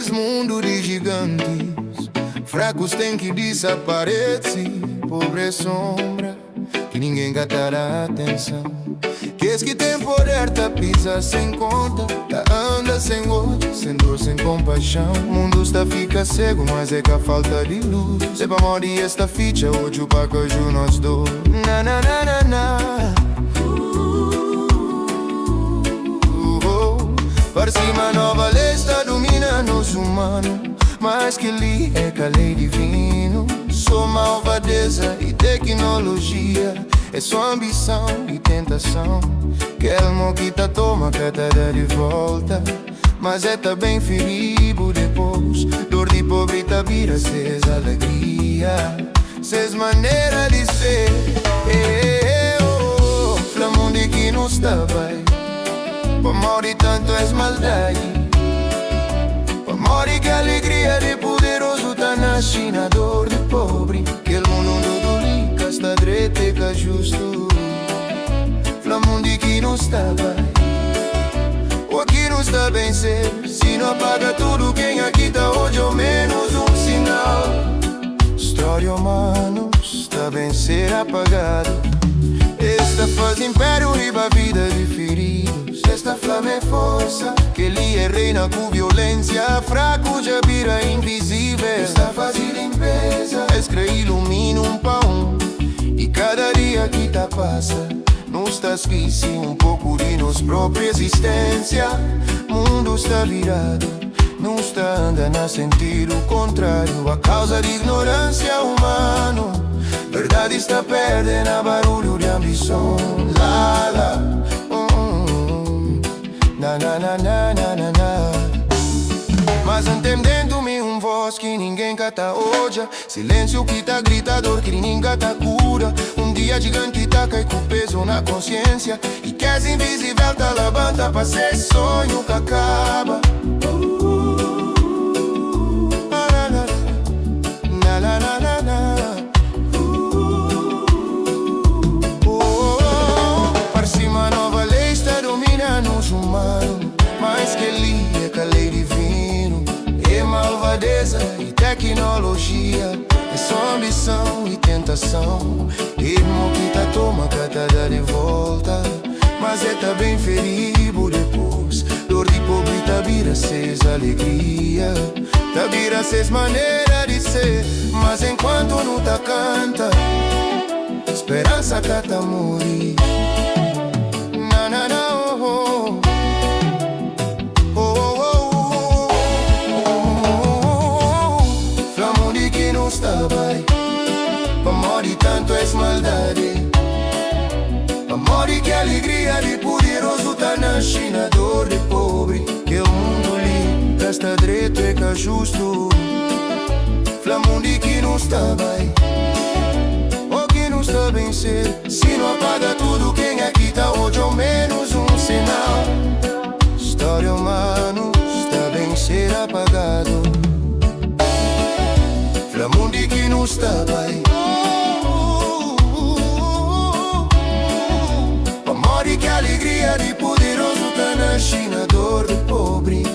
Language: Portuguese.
Esse mundo de gigantes, fracos têm que desaparecer. Pobre sombra, que ninguém gatará atenção. Que esse que tem poder tá pisa sem conta, tá anda sem gosto, sem dor, sem compaixão. O mundo está fica cego, mas é que a falta de luz. Se pra morrer esta ficha, hoje o pacaju nós dou. Na na na na na. Para cima nova lei está dominando os humanos, mas que li é que a lei divino. Sou malvadeza e tecnologia, é só ambição e tentação. Quer que tá toma catada de volta, mas é também ferido depois. Dor de pobre tá vira ses alegria, ses maneira de ser. Flamão de que não está vai, por morrer tanto é maldade. Por morrer que a alegria de poderoso tá na China. Dor de pobre, que o mundo do rico está direito e que justo. Flamão de que não está vai, o aqui não está bem ser. Se não apaga tudo, quem aqui tá hoje ao menos um sinal. História humana está bem ser apagado. Esta faz império e a vida de feridos. Esta flama é força, que ele é reina com violência. Fraco já vira invisível. Esta faz limpeza, escreve ilumina um pão. E cada dia que tá passa, nos tá esquece um pouco de nos própria existência. Mundo está virado, não está andando a sentir o contrário. A causa de ignorância humana, verdade está perdendo a barulho de ambição. La la, na na na na na na na. Mas entendendo-me um voz que ninguém cata hoje. Silêncio que tá gritador que ninguém cata cura. Um dia gigante tá cai com peso na consciência. E que és invisível tá levanta pra ser sonho que acaba. Na na na na na. Para cima nova lei está dominando os humanos, mas que ele é que a lei divino. É malvadeza e tecnologia, é só ambição e tentação. Irmão que tá toma catada de volta, mas é tá bem ferido depois. Dor de pobre tá vira ses alegria, tá vira ses maneira de ser. Mas enquanto não tá canta, esperança que tá morrer. Na na na oh, oh, oh, oh. Flamão de que não está bem, pra morrer tanto é maldade. Pra morrer que a alegria de poderoso tá na China. Dor de pobre, que o mundo lhe gasta direito e que justo. Flamão de que não está bem, o que não está bem ser. Se não apaga tudo, quem aqui tá hoje ao menos um sinal. História humana está bem ser apagado. Flamão de que não está bem, pra morrer que a alegria de poderoso tá na China. Dor de pobre,